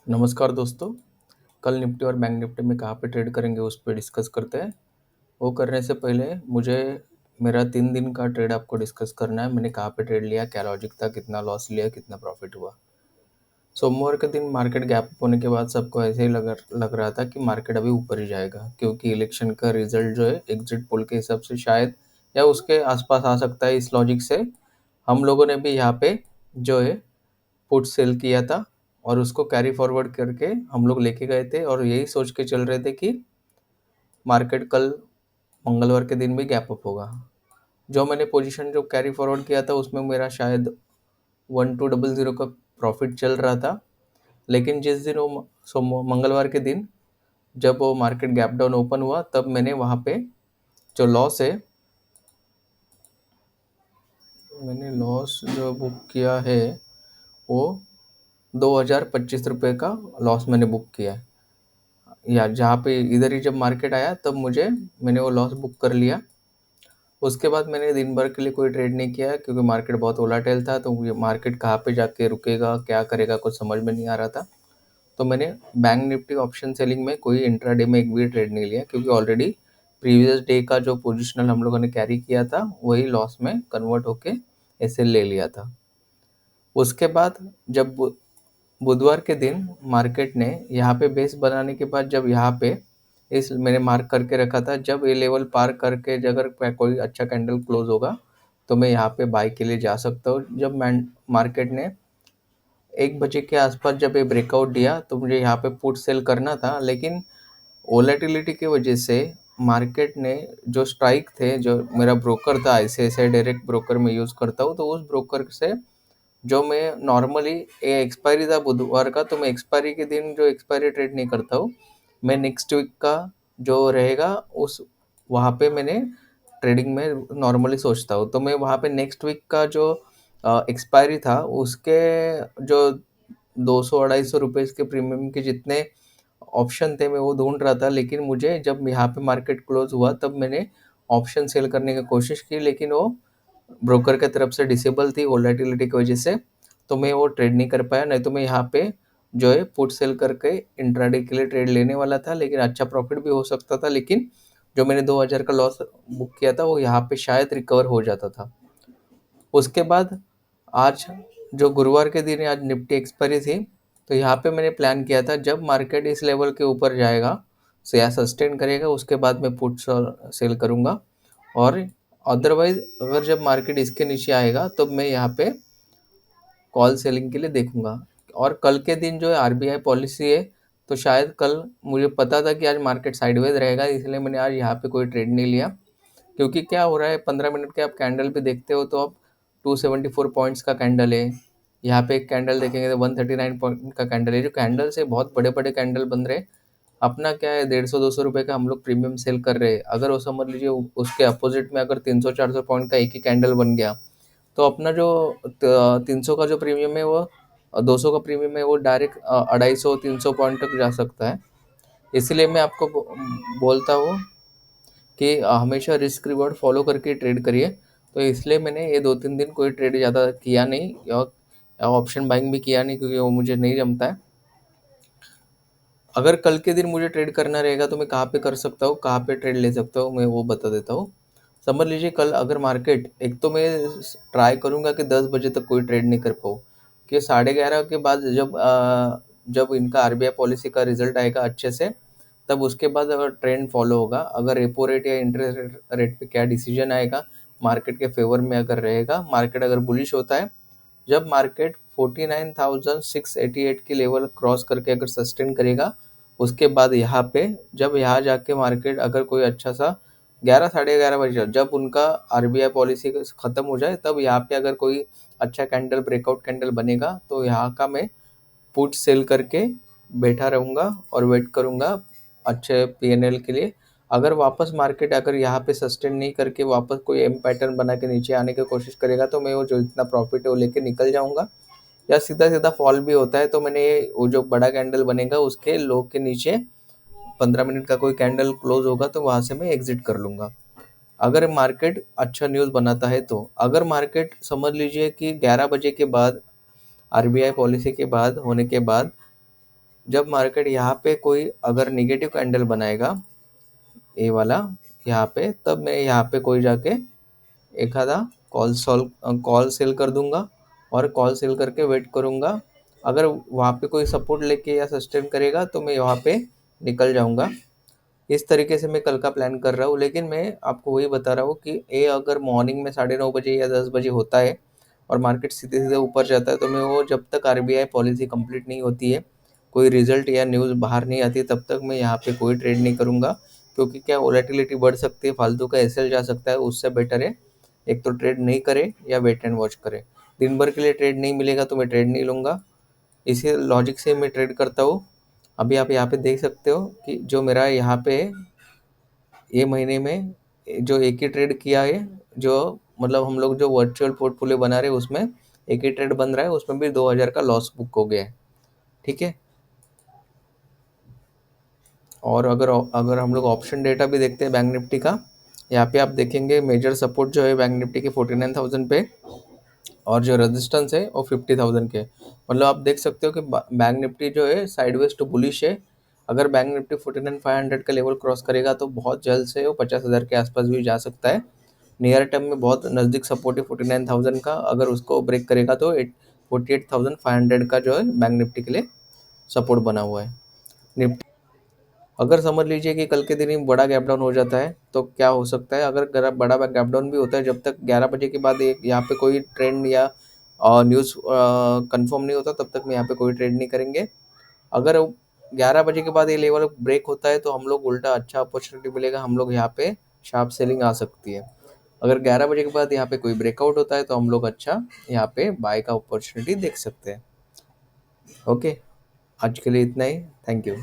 नमस्कार दोस्तों। कल निफ्टी और बैंक निफ्टी में कहाँ पे ट्रेड करेंगे उस पे डिस्कस करते हैं। वो करने से पहले मुझे मेरा 3 दिन का ट्रेड आपको डिस्कस करना है। मैंने कहाँ पे ट्रेड लिया, क्या लॉजिक था, कितना लॉस लिया, कितना प्रॉफिट हुआ। सोमवार के दिन मार्केट गैप अप होने के बाद सबको ऐसे ही लग रहा था कि मार्केट अभी ऊपर ही जाएगा, क्योंकि इलेक्शन का रिजल्ट जो है एग्जिट पोल के हिसाब से शायद या उसके आसपास आ सकता है। इस लॉजिक से हम लोगों ने भी यहाँ पे जो है पुट सेल किया था और उसको कैरी फॉरवर्ड करके हम लोग लेके गए थे और यही सोच के चल रहे थे कि मार्केट कल मंगलवार के दिन भी गैप अप होगा। जो मैंने पोजीशन जो कैरी फॉरवर्ड किया था उसमें मेरा शायद 1200 का प्रॉफिट चल रहा था। लेकिन जिस दिन वो मंगलवार के दिन जब वो मार्केट गैप डाउन ओपन हुआ, तब मैंने वहाँ पे जो लॉस है, मैंने लॉस जो बुक किया है वो 2025 रुपये का लॉस मैंने बुक किया है। या जहाँ पे इधर ही जब मार्केट आया तब मैंने वो लॉस बुक कर लिया। उसके बाद मैंने दिन भर के लिए कोई ट्रेड नहीं किया, क्योंकि मार्केट बहुत वोलाटाइल था। तो ये मार्केट कहाँ पे जाके रुकेगा, क्या करेगा, कुछ समझ में नहीं आ रहा था। तो मैंने बैंक निफ्टी ऑप्शन सेलिंग में कोई इंट्राडे में एक भी ट्रेड नहीं लिया, क्योंकि ऑलरेडी प्रीवियस डे का जो पोजिशनल हम लोगों ने कैरी किया था वही लॉस में कन्वर्ट होके ऐसे ले लिया था। उसके बाद जब बुधवार के दिन मार्केट ने यहाँ पे बेस बनाने के बाद, जब यहाँ पे इस मैंने मार्क करके रखा था, जब ये लेवल पार करके अगर कोई अच्छा कैंडल क्लोज होगा तो मैं यहाँ पे बाय के लिए जा सकता हूँ। जब मार्केट ने 1 बजे के आसपास जब ये ब्रेकआउट दिया तो मुझे यहाँ पे पुट सेल करना था, लेकिन वोलेटिलिटी की वजह से मार्केट ने जो स्ट्राइक थे, जो मेरा ब्रोकर था ICICI डायरेक्ट ब्रोकर में यूज़ करता हूँ, तो उस ब्रोकर से जो मैं नॉर्मली एक्सपायरी था बुधवार का, तो मैं एक्सपायरी के दिन जो एक्सपायरी ट्रेड नहीं करता हूँ, मैं नेक्स्ट वीक का जो रहेगा उस वहाँ पे मैंने ट्रेडिंग में नॉर्मली सोचता हूँ। तो मैं वहाँ पे नेक्स्ट वीक का जो एक्सपायरी था उसके जो 200-250 रुपये के प्रीमियम के जितने ऑप्शन थे मैं वो ढूंढ रहा था। लेकिन मुझे जब यहाँ पे मार्केट क्लोज हुआ तब मैंने ऑप्शन सेल करने की कोशिश की, लेकिन वो ब्रोकर की तरफ से डिसेबल थी वोलेटिलिटी की वजह से, तो मैं वो ट्रेड नहीं कर पाया। नहीं तो मैं यहाँ पे जो है पुट सेल करके इंट्राडे के लिए ट्रेड लेने वाला था, लेकिन अच्छा प्रॉफिट भी हो सकता था। लेकिन जो मैंने 2000 का लॉस बुक किया था वो यहाँ पे शायद रिकवर हो जाता था। उसके बाद आज जो गुरुवार के दिन आज निफ्टी एक्सपायरी थी, तो यहाँ पे मैंने प्लान किया था जब मार्केट इस लेवल के ऊपर जाएगा से या सस्टेन करेगा उसके बाद मैं पुट सेल करूँगा। और अदरवाइज अगर जब मार्केट इसके नीचे आएगा तो मैं यहाँ पे कॉल सेलिंग के लिए देखूंगा। और कल के दिन जो है RBI पॉलिसी है, तो शायद कल मुझे पता था कि आज मार्केट साइडवेज रहेगा, इसलिए मैंने आज यहाँ पे कोई ट्रेड नहीं लिया। क्योंकि क्या हो रहा है, 15 मिनट के आप कैंडल पे देखते हो तो अब 274 पॉइंट्स का कैंडल है। यहाँ पे एक कैंडल देखेंगे तो 139 पॉइंट का कैंडल है। जो कैंडल से बहुत बड़े बड़े कैंडल बन रहे हैं। अपना क्या है, 150-200 रुपये का हम लोग प्रीमियम सेल कर रहे हैं। अगर वो समझ लीजिए उसके अपोजिट में अगर 300-400 पॉइंट का एक ही कैंडल बन गया, तो अपना जो 300 का जो प्रीमियम है वो 200 का प्रीमियम है वो डायरेक्ट 250-300 पॉइंट तक जा सकता है। इसलिए मैं आपको बोलता हूँ कि हमेशा रिस्क रिवॉर्ड फॉलो करके ट्रेड करिए। तो इसलिए मैंने ये 2-3 दिन कोई ट्रेड ज़्यादा किया नहीं, या ऑप्शन बाइंग भी किया नहीं, क्योंकि वो मुझे नहीं जमता है। अगर कल के दिन मुझे ट्रेड करना रहेगा तो मैं कहाँ पे कर सकता हूँ, कहाँ पे ट्रेड ले सकता हूँ, मैं वो बता देता हूँ। समझ लीजिए कल अगर मार्केट, एक तो मैं ट्राई करूँगा कि 10 बजे तक कोई ट्रेड नहीं कर पाऊँ, कि 11:30 के बाद जब इनका RBI पॉलिसी का रिजल्ट आएगा अच्छे से, तब उसके बाद अगर ट्रेंड फॉलो होगा, अगर रेपो रेट या इंटरेस्ट रेट पे क्या डिसीजन आएगा मार्केट के फेवर में अगर रहेगा, मार्केट अगर बुलिश होता है, जब मार्केट 49,688 की लेवल क्रॉस करके अगर सस्टेन करेगा, उसके बाद यहाँ पे जब यहाँ जाके मार्केट अगर कोई अच्छा सा 11-11:30 बजे जब उनका RBI पॉलिसी ख़त्म हो जाए, तब यहाँ पे अगर कोई अच्छा कैंडल ब्रेकआउट कैंडल बनेगा, तो यहाँ का मैं पुट सेल करके बैठा रहूँगा और वेट करूँगा अच्छे PNL के लिए। अगर वापस मार्केट अगर यहाँ पे सस्टेन नहीं करके वापस कोई एम पैटर्न बना के नीचे आने की कोशिश करेगा, तो मैं वो जो इतना प्रॉफिट है वो लेके निकल जाऊँगा। या सीधा सीधा फॉल भी होता है तो मैंने वो जो बड़ा कैंडल बनेगा उसके लो के नीचे 15 मिनट का कोई कैंडल क्लोज होगा तो वहाँ से मैं एग्जिट कर लूँगा। अगर मार्केट अच्छा न्यूज़ बनाता है तो, अगर मार्केट समझ लीजिए कि 11 बजे के बाद RBI पॉलिसी के बाद होने के बाद जब मार्केट यहाँ पे कोई अगर नेगेटिव कैंडल बनाएगा ए वाला यहाँ पे, तब मैं यहाँ पे कोई जाके एक आधा कॉल सेल कर दूंगा और कॉल सेल करके वेट करूंगा। अगर वहाँ पे कोई सपोर्ट लेके या सस्टेन करेगा तो मैं वहाँ पे निकल जाऊंगा। इस तरीके से मैं कल का प्लान कर रहा हूँ, लेकिन मैं आपको वही बता रहा हूँ कि ए अगर मॉर्निंग में 9:30 बजे या 10 बजे होता है और मार्केट सीधे सीधे ऊपर जाता है, तो मैं वो जब तक आरबीआई पॉलिसी कंप्लीट नहीं होती है, कोई रिजल्ट या न्यूज़ बाहर नहीं आती, तब तक मैं यहाँ पे कोई ट्रेड नहीं करूँगा। क्योंकि क्या वोलेटिलिटी बढ़ सकती है, फालतू का एसएल जा सकता है। उससे बेटर है एक तो ट्रेड नहीं करे या वेट एंड वॉच करे। दिन भर के लिए ट्रेड नहीं मिलेगा तो मैं ट्रेड नहीं लूँगा। इसी लॉजिक से मैं ट्रेड करता हूँ। अभी आप यहाँ पे देख सकते हो कि जो मेरा यहाँ पे ये महीने में जो एक ही ट्रेड किया है, जो मतलब हम लोग जो वर्चुअल पोर्टफोलियो बना रहे हैं उसमें एक ही ट्रेड बन रहा है, उसमें भी 2000 का लॉस बुक हो गया है। ठीक है। और अगर अगर हम लोग ऑप्शन डेटा भी देखते हैं बैंक निफ्टी का, यहाँ पे आप देखेंगे मेजर सपोर्ट जो है बैंक निफ्टी के 49,000 पे, और जो रेजिस्टेंस है वो 50,000 के। मतलब आप देख सकते हो कि बैंक निफ्टी जो है साइडवेज टू बुलिश है। अगर बैंक निफ्टी 49,500 का लेवल क्रॉस करेगा तो बहुत जल्द से वो 50,000 के आसपास भी जा सकता है। नियर टर्म में बहुत नज़दीक सपोर्ट है 49,000 का। अगर उसको ब्रेक करेगा तो 48,500 का जो है बैंक निफ्टी के लिए सपोर्ट बना हुआ है। निफ्टी अगर समझ लीजिए कि कल के दिन ही बड़ा गैप डाउन हो जाता है तो क्या हो सकता है, अगर बड़ा गैप डाउन भी होता है, जब तक 11 बजे के बाद एक यहाँ पे कोई ट्रेंड या न्यूज़ कंफर्म नहीं होता, तब तक मैं यहाँ पे कोई ट्रेड नहीं करेंगे। अगर 11 बजे के बाद ये लेवल ब्रेक होता है तो हम लोग उल्टा अच्छा अपॉर्चुनिटी मिलेगा, हम लोग यहाँ पे शार्प सेलिंग आ सकती है। अगर 11 बजे के बाद यहाँ पे कोई ब्रेकआउट होता है तो हम लोग अच्छा यहाँ पे बाय का अपॉर्चुनिटी देख सकते हैं। ओके, आज के लिए इतना ही। Thank you.